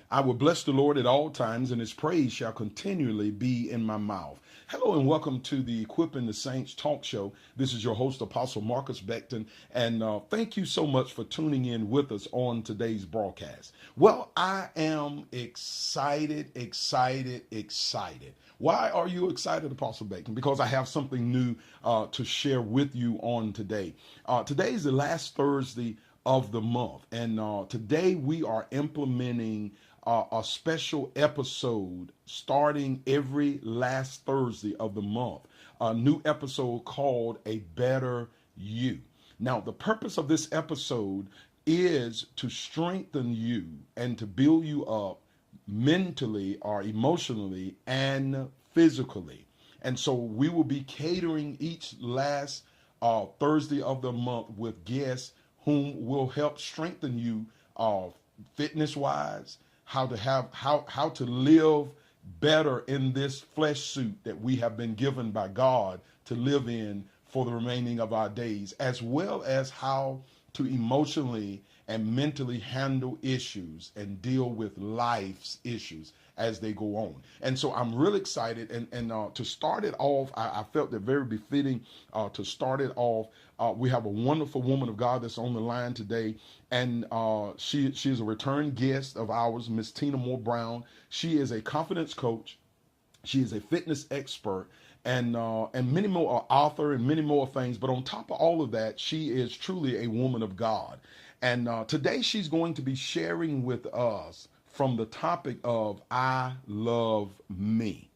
I will bless the Lord at all times, and his praise shall continually be in my mouth. Hello and welcome to the Equipping the Saints talk show. This is your host, Apostle Marcus Beckton, and thank you so much for tuning in with us on today's broadcast. Well, I am excited. Why are you excited, Apostle Beckton? Because I have something new to share with you on today. Today is the last Thursday of the month, and today we are implementing a special episode starting every last Thursday of the month. A new episode called A Better You. Now, the purpose of this episode is to strengthen you and to build you up mentally or emotionally and physically. And so we will be catering each last Thursday of the month with guests whom will help strengthen you fitness wise, how to live better in this flesh suit that we have been given by God to live in for the remaining of our days, as well as how to emotionally and mentally handle issues and deal with life's issues as they go on. And so I'm really excited. And to start it off, I felt it very befitting to start it off. We have a wonderful woman of God that's on the line today. And she is a return guest of ours, Miss Tina Moore Brown. She is a confidence coach. She is a fitness expert and many more, author and many more things. But on top of all of that, she is truly a woman of God. And today she's going to be sharing with us from the topic of I love me.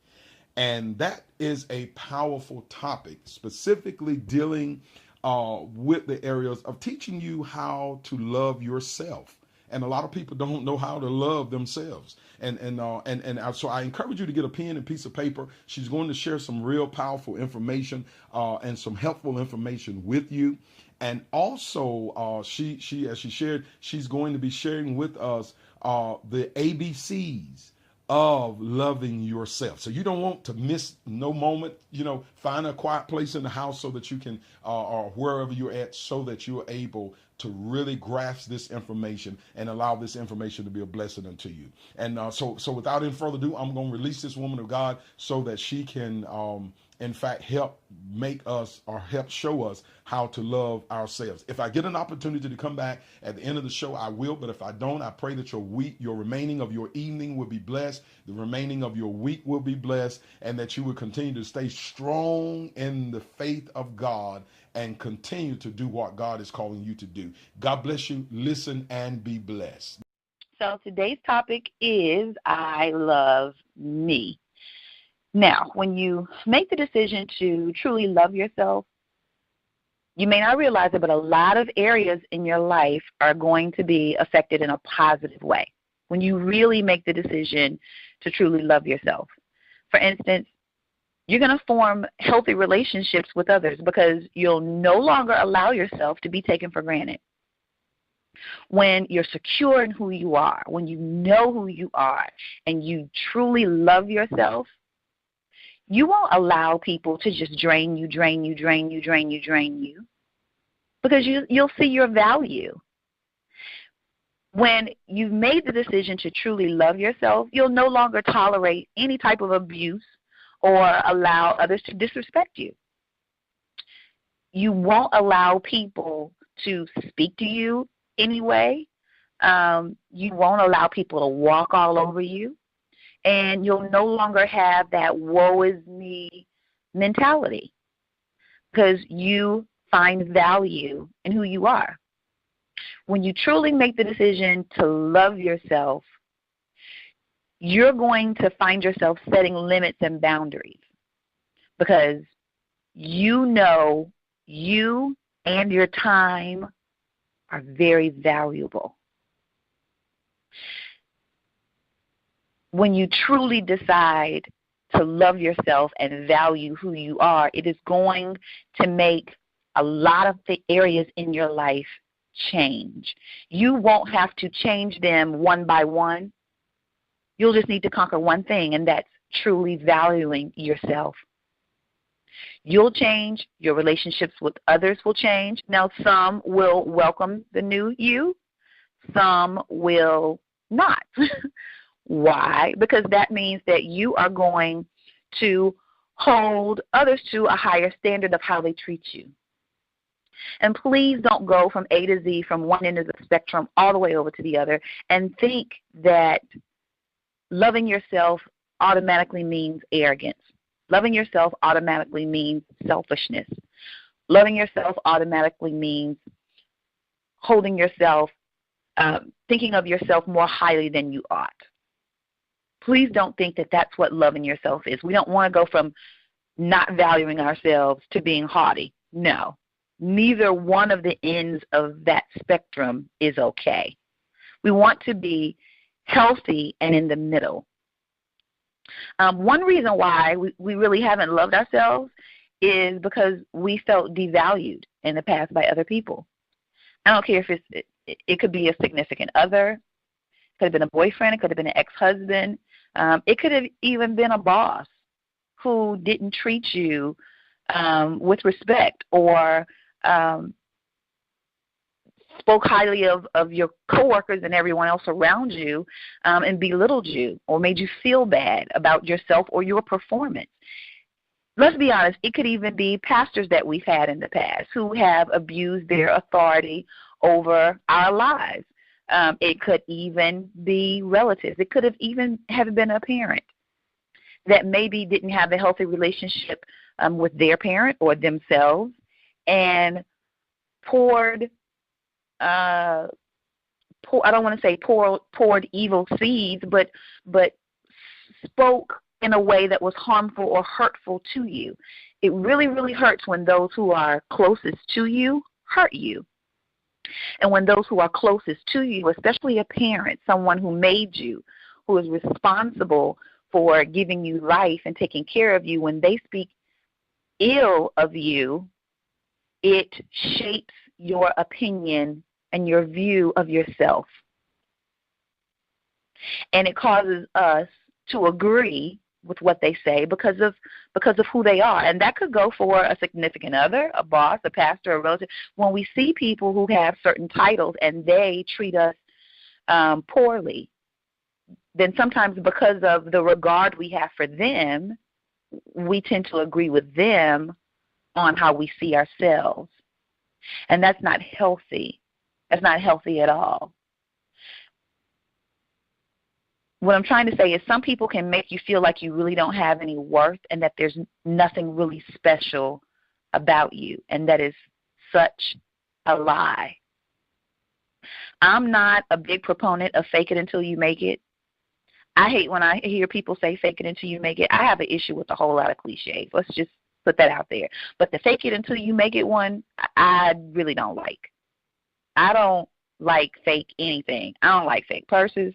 And that is a powerful topic, specifically dealing with the areas of teaching you how to love yourself. And a lot of people don't know how to love themselves. So I encourage you to get a pen and piece of paper. She's going to share some real powerful information and some helpful information with you. And also, she as she shared, she's going to be sharing with us the ABCs of loving yourself. So you don't want to miss no moment. Find a quiet place in the house so that you can, or wherever you're at, so that you're able to really grasp this information and allow this information to be a blessing unto you. And so without any further ado, I'm going to release this woman of God so that she can, in fact, help make us or help show us how to love ourselves. If I get an opportunity to come back at the end of the show, I will. But if I don't, I pray that your remaining of your evening will be blessed. The remaining of your week will be blessed, and that you will continue to stay strong in the faith of God and continue to do what God is calling you to do. God bless you. Listen and be blessed. So today's topic is I love me. Now, when you make the decision to truly love yourself, you may not realize it, but a lot of areas in your life are going to be affected in a positive way when you really make the decision to truly love yourself. For instance, you're going to form healthy relationships with others because you'll no longer allow yourself to be taken for granted. When you're secure in who you are, when you know who you are, and you truly love yourself, you won't allow people to just drain you, because you'll see your value. When you've made the decision to truly love yourself, you'll no longer tolerate any type of abuse or allow others to disrespect you. You won't allow people to speak to you anyway. You won't allow people to walk all over you. And you'll no longer have that woe is me mentality because you find value in who you are. When you truly make the decision to love yourself, you're going to find yourself setting limits and boundaries because you know you and your time are very valuable. When you truly decide to love yourself and value who you are, it is going to make a lot of the areas in your life change. You won't have to change them one by one. You'll just need to conquer one thing, and that's truly valuing yourself. You'll change. Your relationships with others will change. Now, some will welcome the new you. Some will not. Why? Because that means that you are going to hold others to a higher standard of how they treat you. And please don't go from A to Z, from one end of the spectrum all the way over to the other, and think that loving yourself automatically means arrogance. Loving yourself automatically means selfishness. Loving yourself automatically means holding yourself, thinking of yourself more highly than you ought. Please don't think that that's what loving yourself is. We don't want to go from not valuing ourselves to being haughty. No. Neither one of the ends of that spectrum is okay. We want to be healthy and in the middle. One reason why we really haven't loved ourselves is because we felt devalued in the past by other people. I don't care if it could be a significant other, it could have been a boyfriend, it could have been an ex-husband, it could have even been a boss who didn't treat you with respect, or spoke highly of your coworkers and everyone else around you, and belittled you or made you feel bad about yourself or your performance. Let's be honest, it could even be pastors that we've had in the past who have abused their authority over our lives. It could even be relatives. It could have even been a parent that maybe didn't have a healthy relationship with their parent or themselves, and poured, I don't want to say poured evil seeds, but spoke in a way that was harmful or hurtful to you. It really, really hurts when those who are closest to you hurt you. And when those who are closest to you, especially a parent, someone who made you, who is responsible for giving you life and taking care of you, when they speak ill of you, it shapes your opinion and your view of yourself. And it causes us to agree with what they say because of who they are. And that could go for a significant other, a boss, a pastor, a relative. When we see people who have certain titles and they treat us poorly, then sometimes because of the regard we have for them, we tend to agree with them on how we see ourselves. And that's not healthy. That's not healthy at all. What I'm trying to say is some people can make you feel like you really don't have any worth and that there's nothing really special about you, and that is such a lie. I'm not a big proponent of fake it until you make it. I hate when I hear people say fake it until you make it. I have an issue with a whole lot of cliches. Let's just put that out there. But the fake it until you make it one, I really don't like. I don't like fake anything. I don't like fake purses.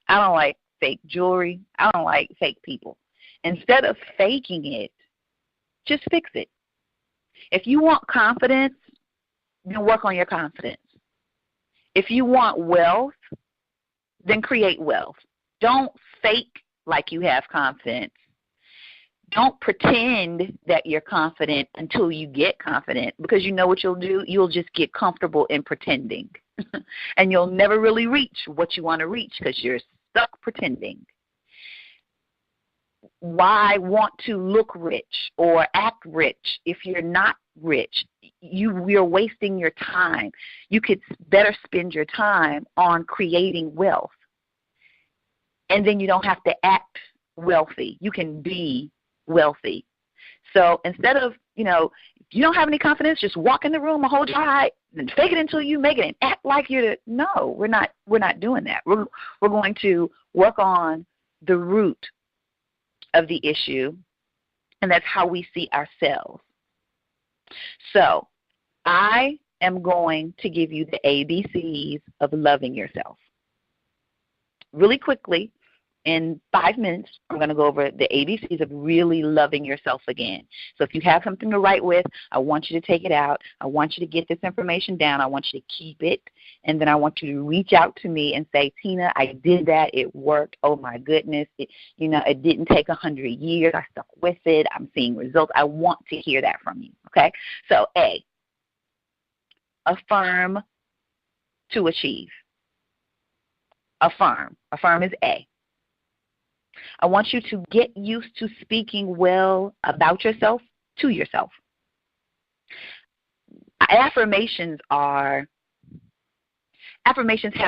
I don't like fake jewelry. I don't like fake people. Instead of faking it, just fix it. If you want confidence, then work on your confidence. If you want wealth, then create wealth. Don't fake like you have confidence. Don't pretend that you're confident until you get confident, because you know what you'll do? You'll just get comfortable in pretending. And you'll never really reach what you want to reach because you're stuck pretending. Why want to look rich or act rich if you're not rich? You're wasting your time. You could better spend your time on creating wealth. And then you don't have to act wealthy. You can be wealthy. So instead of, if you don't have any confidence, just walk in the room and hold your eye and fake it until you make it and act like no, we're not doing that. We're going to work on the root of the issue, and that's how we see ourselves. So I am going to give you the ABCs of loving yourself. Really quickly, in 5 minutes, I'm going to go over the ABCs of really loving yourself again. So if you have something to write with, I want you to take it out. I want you to get this information down. I want you to keep it. And then I want you to reach out to me and say, Tina, I did that. It worked. Oh, my goodness. It didn't take 100 years. I stuck with it. I'm seeing results. I want to hear that from you. Okay? So A, affirm to achieve. Affirm. Affirm is A. I want you to get used to speaking well about yourself to yourself. Affirmations have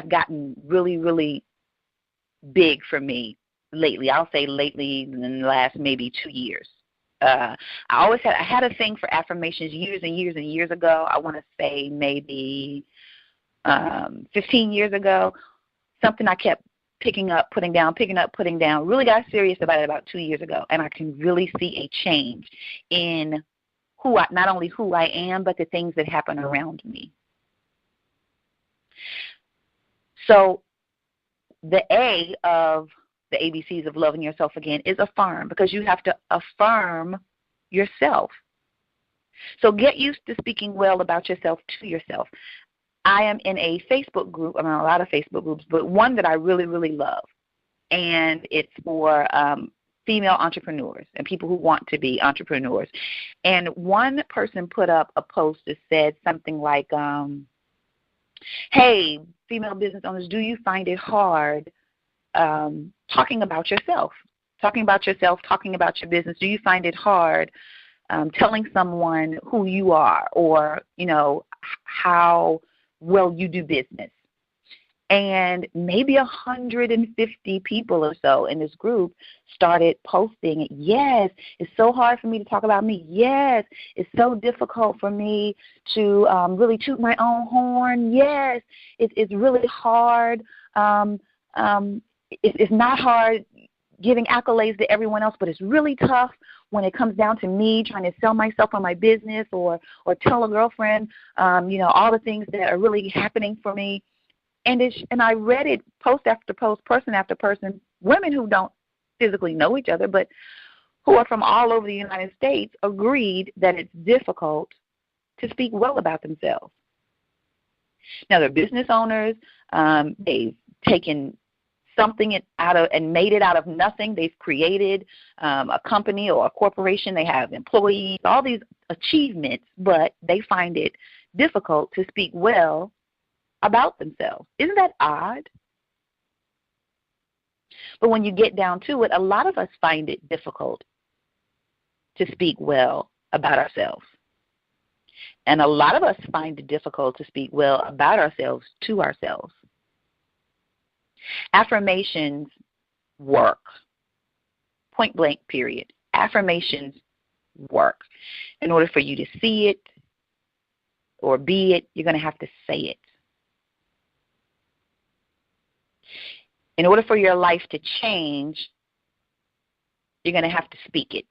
gotten really, really big for me lately. I'll say lately in the last maybe 2 years. I had a thing for affirmations years and years and years ago. I want to say maybe 15 years ago. Something I kept picking up, putting down, picking up, putting down. Really got serious about it about 2 years ago, and I can really see a change in not only who I am, but the things that happen around me. So the A of the ABCs of loving yourself again is affirm, because you have to affirm yourself. So get used to speaking well about yourself to yourself. I am in a Facebook group. I'm in a lot of Facebook groups, but one that I really, really love, and it's for female entrepreneurs and people who want to be entrepreneurs. And one person put up a post that said something like, hey, female business owners, do you find it hard talking about yourself, talking about your business? Do you find it hard telling someone who you are, or, how well you do business? And maybe 150 people or so in this group started posting, yes, it's so hard for me to talk about me. Yes, it's so difficult for me to really toot my own horn. Yes, it's really hard. It's not hard giving accolades to everyone else, but it's really tough when it comes down to me trying to sell myself or my business, or tell a girlfriend, all the things that are really happening for me. And I read it post after post, person after person, women who don't physically know each other, but who are from all over the United States, agreed that it's difficult to speak well about themselves. Now, they're business owners. They've taken something and made it out of nothing. They've created a company or a corporation. They have employees, all these achievements, but they find it difficult to speak well about themselves. Isn't that odd? But when you get down to it, a lot of us find it difficult to speak well about ourselves. And a lot of us find it difficult to speak well about ourselves to ourselves. Affirmations work. Point blank, period. Affirmations work. In order for you to see it or be it, you're going to have to say it. In order for your life to change, you're going to have to speak it.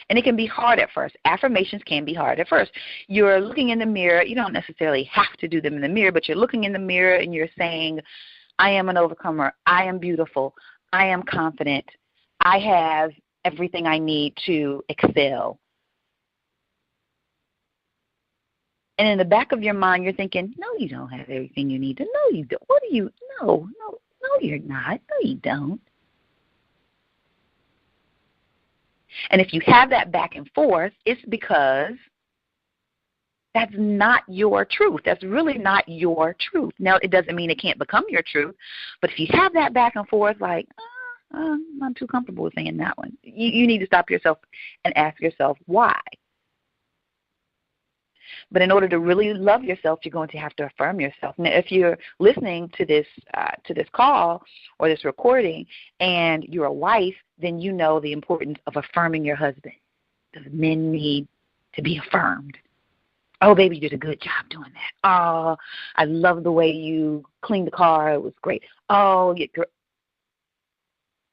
And it can be hard at first. Affirmations can be hard at first. You're looking in the mirror. You don't necessarily have to do them in the mirror, but you're looking in the mirror and you're saying, I am an overcomer. I am beautiful. I am confident. I have everything I need to excel. And in the back of your mind, you're thinking, no, you don't have everything you need to. No, you don't. What do you? No, you're not. No, you don't. And if you have that back and forth, it's because that's not your truth. That's really not your truth. Now, it doesn't mean it can't become your truth, but if you have that back and forth, like, I'm not too comfortable with saying that one, you need to stop yourself and ask yourself why. But in order to really love yourself, you're going to have to affirm yourself. Now, if you're listening to this call or this recording and you're a wife, then you know the importance of affirming your husband. Because men need to be affirmed. Oh, baby, you did a good job doing that. Oh, I love the way you cleaned the car. It was great. Oh,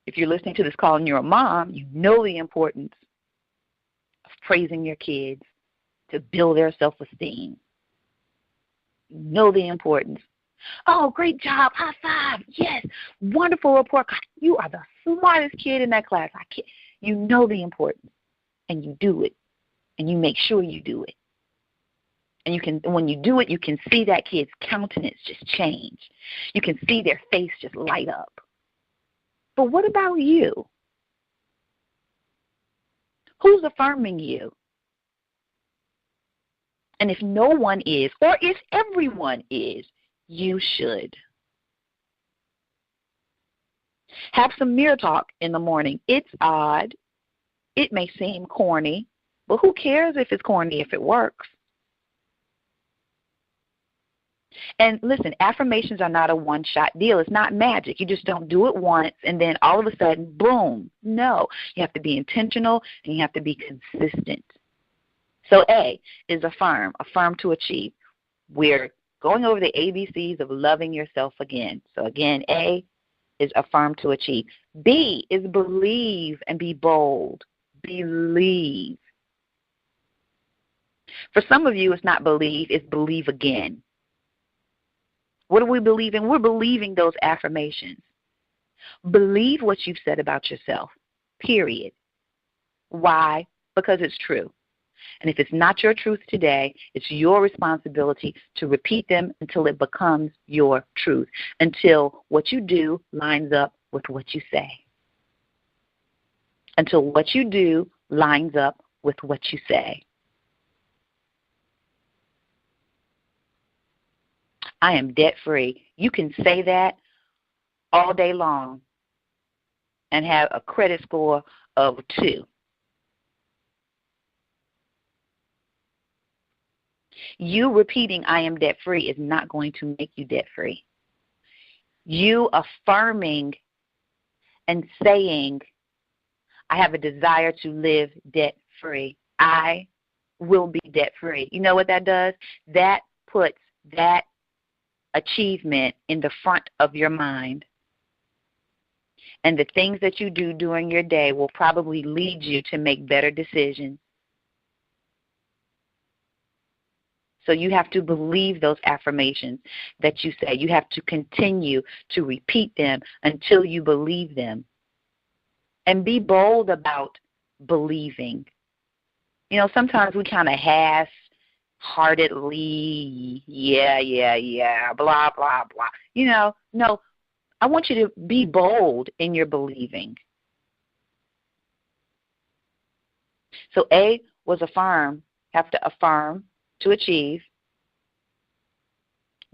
if you're listening to this call and you're a mom, you know the importance of praising your kids to build their self-esteem. You know the importance. Oh, great job. High five. Yes. Wonderful report. You are the smartest kid in that class. You know the importance, and you do it, and you make sure you do it. And when you do it, you can see that kid's countenance just change. You can see their face just light up. But what about you? Who's affirming you? And if no one is, or if everyone is, you should. Have some mirror talk in the morning. It's odd. It may seem corny, but who cares if it's corny if it works? And listen, affirmations are not a one-shot deal. It's not magic. You just don't do it once and then all of a sudden, boom. No, you have to be intentional and you have to be consistent. So A is affirm to achieve. We're going over the ABCs of loving yourself again. So again, A is affirm to achieve. B is believe and be bold. Believe. For some of you, it's not believe, it's believe again. What are we believing? We're believing those affirmations. Believe what you've said about yourself, period. Why? Because it's true. And if it's not your truth today, it's your responsibility to repeat them until it becomes your truth, until what you do lines up with what you say. Until what you do lines up with what you say. I am debt-free. You can say that all day long and have a credit score of 2. You repeating I am debt-free is not going to make you debt-free. You affirming and saying, I have a desire to live debt-free. I will be debt-free. You know what that does? That puts that achievement in the front of your mind. And the things that you do during your day will probably lead you to make better decisions. So you have to believe those affirmations that you say. You have to continue to repeat them until you believe them. And be bold about believing. You know, sometimes we kind of half-heartedly, blah, blah, blah. You know, no, I want you to be bold in your believing. So A was affirm, have to affirm to achieve.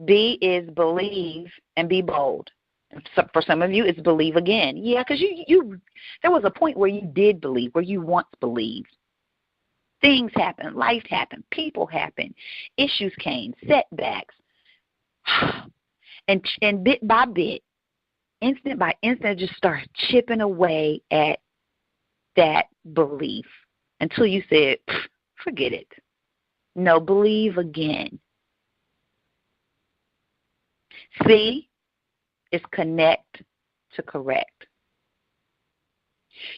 B is believe and be bold. So for some of you, it's believe again. Yeah, because you there was a point where you did believe, where you once believed. Things happened, life happened, people happened, issues came, setbacks. And bit by bit, instant by instant, just start chipping away at that belief until you said, forget it. No, believe again. C is connect to correct.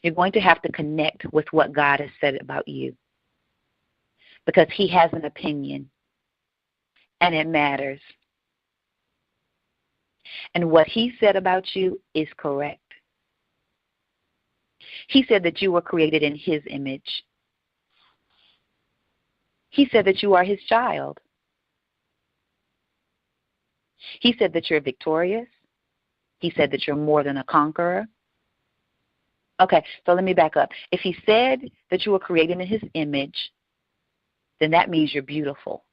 You're going to have to connect with what God has said about you because He has an opinion and it matters. And what He said about you is correct. He said that you were created in His image. He said that you are His child. He said that you're victorious. He said that you're more than a conqueror. Okay, so let me back up. If He said that you were created in His image, then that means you're beautiful.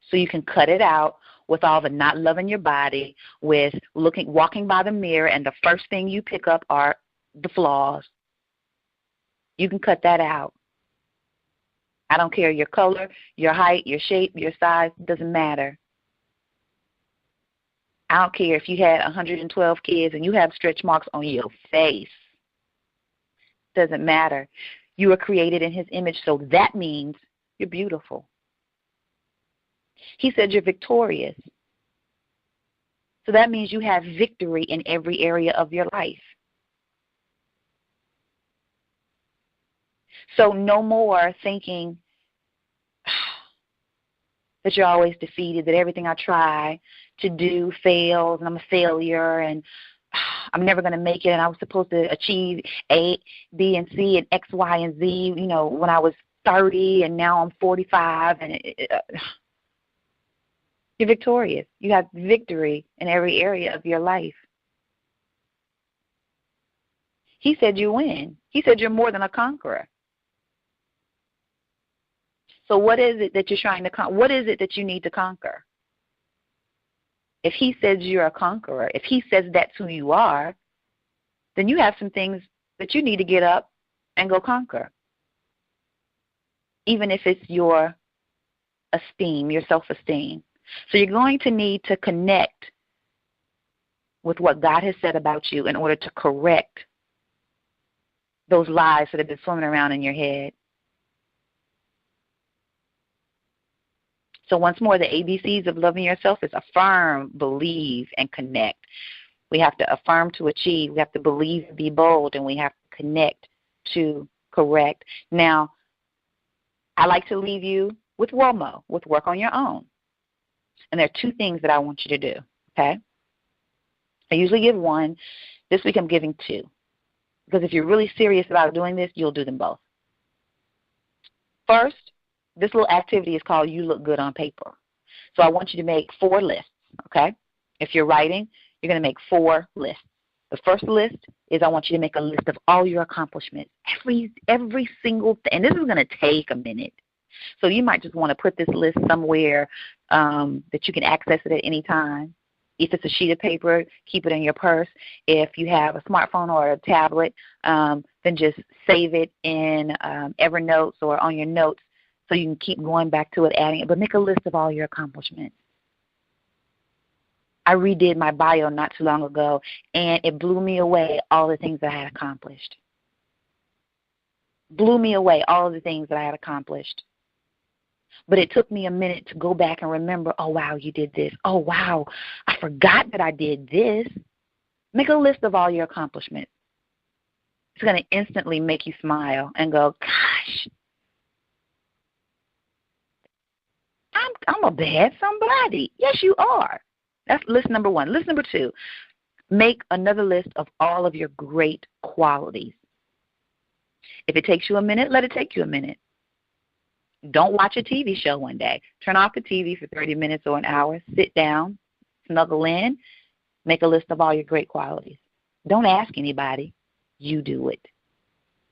So you can cut it out with all the not loving your body, with walking by the mirror, and the first thing you pick up are the flaws. You can cut that out. I don't care your color, your height, your shape, your size, doesn't matter. I don't care if you had 112 kids and you have stretch marks on your face. Doesn't matter. You were created in His image, so that means you're beautiful. He said you're victorious. So that means you have victory in every area of your life. So no more thinking that you're always defeated, that everything I try to do fails and I'm a failure and I'm never going to make it and I was supposed to achieve A, B, and C and X, Y, and Z, you know, when I was 30 and now I'm 45 and you're victorious. You have victory in every area of your life. He said you win. He said you're more than a conqueror. So what is it that you're trying to conquer? What is it that you need to conquer? If he says you're a conqueror, if he says that's who you are, then you have some things that you need to get up and go conquer. Even if it's your esteem, your self-esteem. So you're going to need to connect with what God has said about you in order to correct those lies that have been swimming around in your head. So once more, the ABCs of loving yourself is affirm, believe, and connect. We have to affirm to achieve. We have to believe and be bold, and we have to connect to correct. Now, I like to leave you with WOMO, with work on your own. And there are two things that I want you to do, okay? I usually give one. This week I'm giving two. Because if you're really serious about doing this, you'll do them both. First, this little activity is called You Look Good on Paper. So I want you to make 4 lists, okay? If you're writing, you're going to make 4 lists. The first list is I want you to make a list of all your accomplishments, every single thing. And this is going to take a minute. So you might just want to put this list somewhere that you can access it at any time. If it's a sheet of paper, keep it in your purse. If you have a smartphone or a tablet, then just save it in Evernote or on your notes so you can keep going back to it, adding it. But make a list of all your accomplishments. I redid my bio not too long ago, and it blew me away all the things that I had accomplished. Blew me away all of the things that I had accomplished. But it took me a minute to go back and remember, oh, wow, you did this. Oh, wow, I forgot that I did this. Make a list of all your accomplishments. It's going to instantly make you smile and go, gosh, I'm a bad somebody. Yes, you are. That's list number 1. List number 2, make another list of all of your great qualities. If it takes you a minute, let it take you a minute. Don't watch a TV show one day. Turn off the TV for 30 minutes or an hour. Sit down, snuggle in, make a list of all your great qualities. Don't ask anybody. You do it.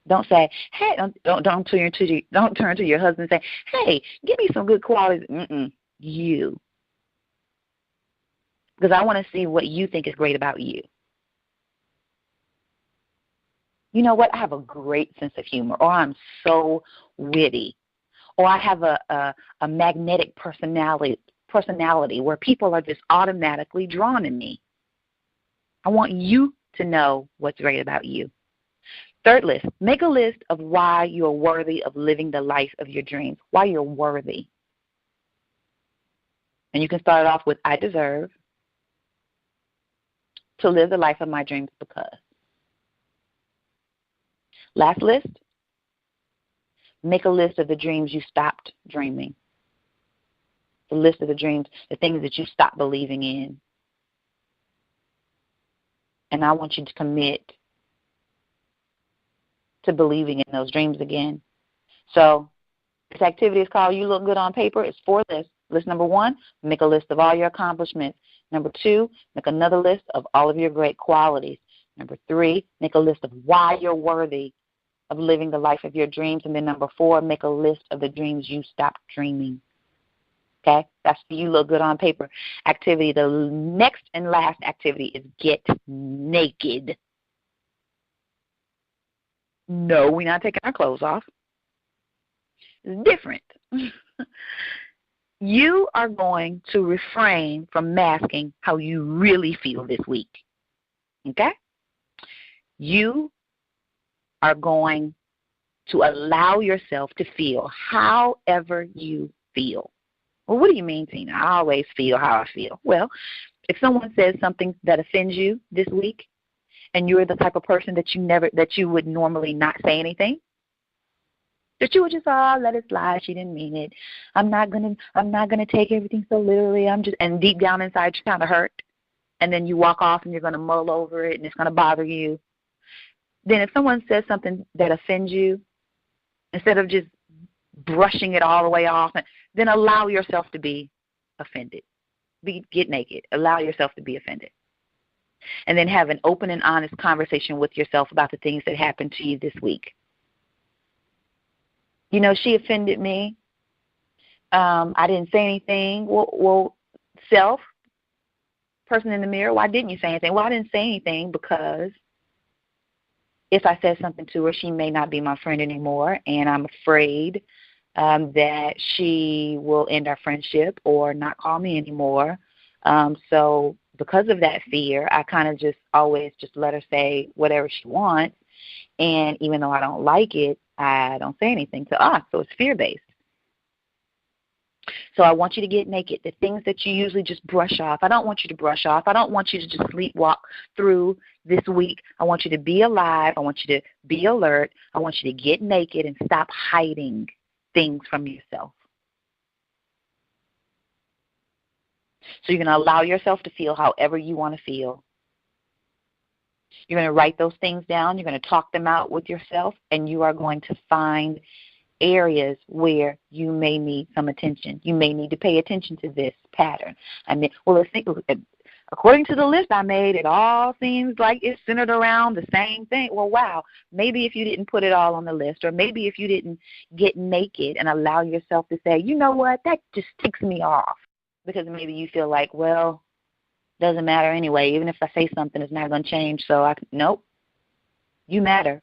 Don't say, hey, don't turn to your husband and say, hey, give me some good qualities. You. Because I want to see what you think is great about you. You know what? I have a great sense of humor, or I'm so witty, or I have a magnetic personality where people are just automatically drawn to me. I want you to know what's great about you. Third list, make a list of why you're worthy of living the life of your dreams, why you're worthy. And you can start it off with, I deserve to live the life of my dreams because. Last list, make a list of the dreams you stopped dreaming. The list of the dreams, the things that you stopped believing in. And I want you to commit to believing in those dreams again. So this activity is called You Look Good on Paper. It's 4 lists. List number 1, make a list of all your accomplishments. Number 2, make another list of all of your great qualities. Number 3, make a list of why you're worthy of living the life of your dreams. And then number 4, make a list of the dreams you stopped dreaming. Okay? That's the You Look Good on Paper activity. The next and last activity is get naked. No, we're not taking our clothes off. It's different. You are going to refrain from masking how you really feel this week. Okay? You are going to allow yourself to feel however you feel. Well, what do you mean, Tina? I always feel how I feel. Well, if someone says something that offends you this week, and you're the type of person that you would normally not say anything, that you would just let it slide. She didn't mean it. I'm not gonna take everything so literally. And deep down inside you're kind of hurt, and then you walk off and you're gonna mull over it and it's gonna bother you. Then if someone says something that offends you, instead of just brushing it all the way off, then allow yourself to be offended. Get naked. Allow yourself to be offended. And then have an open and honest conversation with yourself about the things that happened to you this week. You know, she offended me. I didn't say anything. Well, self, person in the mirror, why didn't you say anything? Well, I didn't say anything because if I said something to her, she may not be my friend anymore, and I'm afraid that she will end our friendship or not call me anymore. So because of that fear, I kind of just always just let her say whatever she wants, and even though I don't like it, I don't say anything to us. So it's fear-based. So I want you to get naked. The things that you usually just brush off, I don't want you to brush off. I don't want you to just sleepwalk through this week. I want you to be alive. I want you to be alert. I want you to get naked and stop hiding things from yourself. So you're going to allow yourself to feel however you want to feel. You're going to write those things down. You're going to talk them out with yourself, and you are going to find areas where you may need some attention. You may need to pay attention to this pattern. I mean, well, according to the list I made, it all seems like it's centered around the same thing. Well, wow, maybe if you didn't put it all on the list, or maybe if you didn't get naked and allow yourself to say, you know what, that just ticks me off. Because maybe you feel like, well, doesn't matter anyway. Even if I say something, it's not going to change. So, nope, you matter.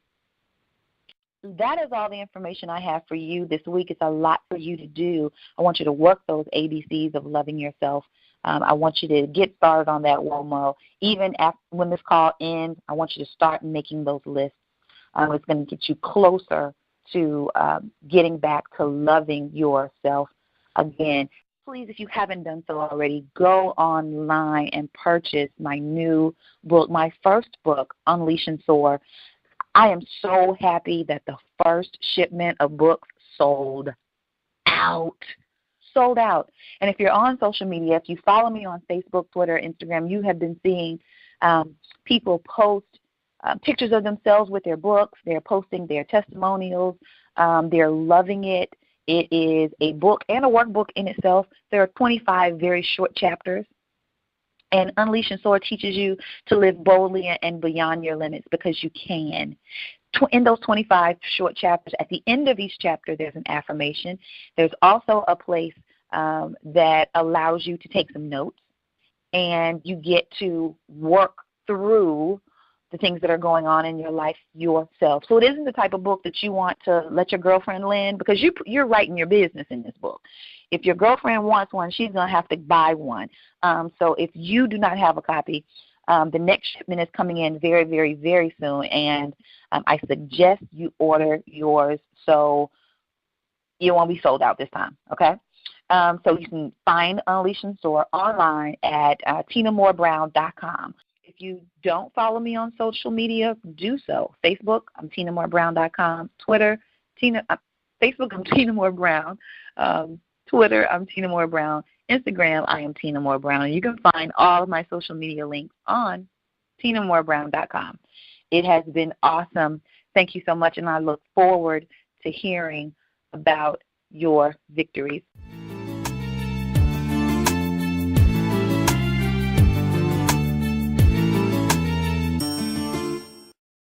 That is all the information I have for you this week. It's a lot for you to do. I want you to work those ABCs of loving yourself. I want you to get started on that WOMO. Even after, when this call ends, I want you to start making those lists. It's going to get you closer to getting back to loving yourself again. Please, if you haven't done so already, go online and purchase my new book, my first book, Unleash and Soar. I am so happy that the first shipment of books sold out. Sold out. And if you're on social media, if you follow me on Facebook, Twitter, Instagram, you have been seeing people post pictures of themselves with their books. They're posting their testimonials. They're loving it. It is a book and a workbook in itself. There are 25 very short chapters. And Unleash and Soar teaches you to live boldly and beyond your limits, because you can. In those 25 short chapters, at the end of each chapter, there's an affirmation. There's also a place that allows you to take some notes, and you get to work through the things that are going on in your life yourself. So it isn't the type of book that you want to let your girlfriend lend, because you're writing your business in this book. If your girlfriend wants one, she's going to have to buy one. So if you do not have a copy, the next shipment is coming in very, very, very soon, and I suggest you order yours so you won't be sold out this time, okay? So you can find Unleash and Soar online at TinaMooreBrown.com. If you don't follow me on social media, do so. Facebook, I'm TinaMooreBrown.com. Twitter, Facebook, I'm Tina Moore Brown. Twitter, I'm Tina Moore Brown. Instagram, I am Tina Moore Brown. And you can find all of my social media links on TinaMooreBrown.com. It has been awesome. Thank you so much, and I look forward to hearing about your victories.